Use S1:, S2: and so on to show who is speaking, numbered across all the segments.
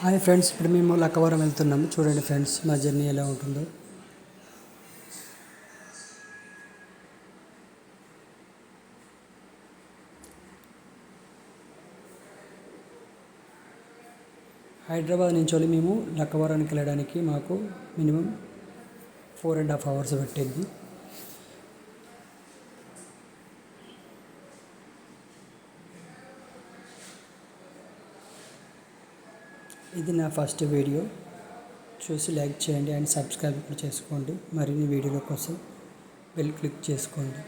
S1: Hi friends, ఇప్పుడు మేము లక్కవరం వెళ్తున్నాము. చూడండి ఫ్రెండ్స్, మా జర్నీ ఎలా ఉంటుందో. హైదరాబాద్ నుంచి మేము లక్కవరానికి వెళ్ళడానికి మాకు మినిమం 4.5 hours పట్టింది. ఇది నా ఫస్ట్ వీడియో. చూసి లైక్ చేయండి అండ్ సబ్స్క్రైబ్ కూడా చేసుకోండి. మరిన్ని వీడియోల కోసం బెల్ క్లిక్ చేసుకోండి.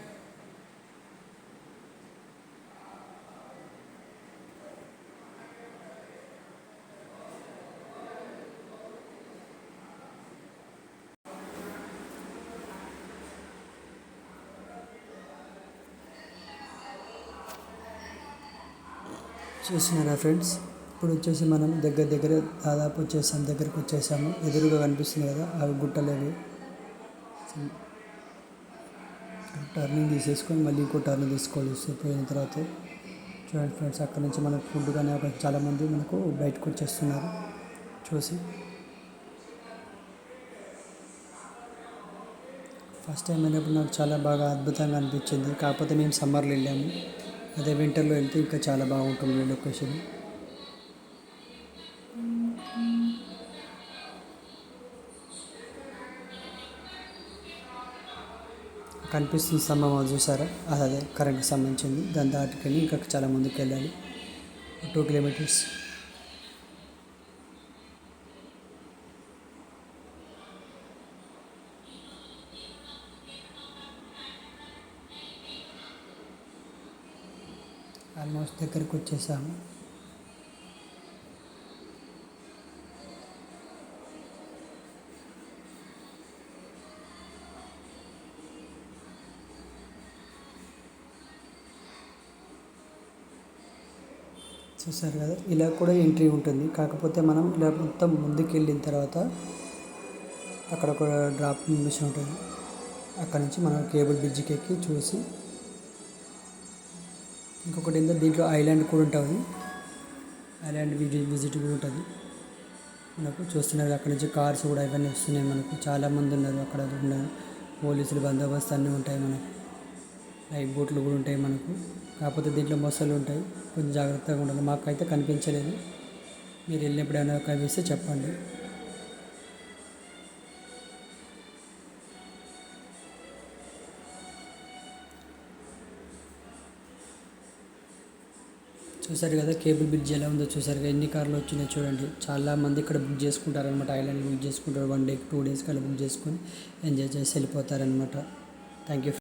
S1: చూస్తున్నారా ఫ్రెండ్స్, ఇప్పుడు వచ్చేసి మనం దగ్గర దాదాపు దగ్గరికి వచ్చేసాము. ఎదురుగా కనిపిస్తుంది కదా, అవి గుట్టలేవి. టర్నింగ్ తీసేసుకొని మళ్ళీ ఇంకో టర్న్ తీసుకోవాలి. పోయిన తర్వాత చూడండి ఫ్రెండ్స్, అక్కడ నుంచి మనకు ఫుడ్ కానీ చాలామంది మనకు బయటకు వచ్చేస్తున్నారు. చూసి ఫస్ట్ టైం అయినప్పుడు నాకు చాలా బాగా అద్భుతంగా అనిపించింది. కాకపోతే మేము సమ్మర్లో వెళ్ళాము. అదే వింటర్లో వెళ్తే ఇంకా చాలా బాగుంటుంది లొకేషన్. కనిపిస్తుంది స్తంభం, చూసారా? అదే కరెంట్కి సంబంధించింది. దాని దాటుకెళ్ళి ఇంకా చాలా ముందుకు వెళ్ళాలి. 2 kilometers. ఆల్మోస్ట్ దగ్గరికి వచ్చేసాము. చూసారు కదా, ఇలా కూడా ఎంట్రీ ఉంటుంది. కాకపోతే మనం ఇలా మొత్తం ముందుకు వెళ్ళిన తర్వాత అక్కడ ఒక డ్రాప్ మిషన్ ఉంటుంది. అక్కడ నుంచి మనం కేబుల్ బ్రిడ్జ్కి ఎక్కి చూసి, ఇంకొకటి ఏంటంటే దీంట్లో ఐలాండ్ కూడా ఉంటుంది. ఐలాండ్ విజిట్ కూడా ఉంటుంది మనకు. చూస్తున్నారు అక్కడ నుంచి కార్స్ కూడా ఇవన్నీ వస్తున్నాయి మనకు. చాలామంది ఉన్నారు అక్కడ. పోలీసులు బందోబస్తు అన్నీ ఉంటాయి మనకు. లైఫ్ బోట్లు కూడా ఉంటాయి మనకు. కాకపోతే దీంట్లో మొసళ్ళు ఉంటాయి, కొంచెం జాగ్రత్తగా ఉండాలి. మాకైతే కనిపించలేదు. మీరు వెళ్ళినప్పుడు ఏమైనా కనిపిస్తే చెప్పండి. చూసారు కదా కేబుల్ బ్రిడ్జ్ ఎలా ఉందో. చూసారు కదా ఎన్ని కార్లు వచ్చినాయో చూడండి. చాలామంది ఇక్కడ బుక్ చేసుకుంటారనమాట. ఐలాండ్ బుక్ చేసుకుంటారు. 1 day 2 days కల్లా బుక్ చేసుకొని ఎంజాయ్ చేసి వెళ్ళిపోతారనమాట. Thank you.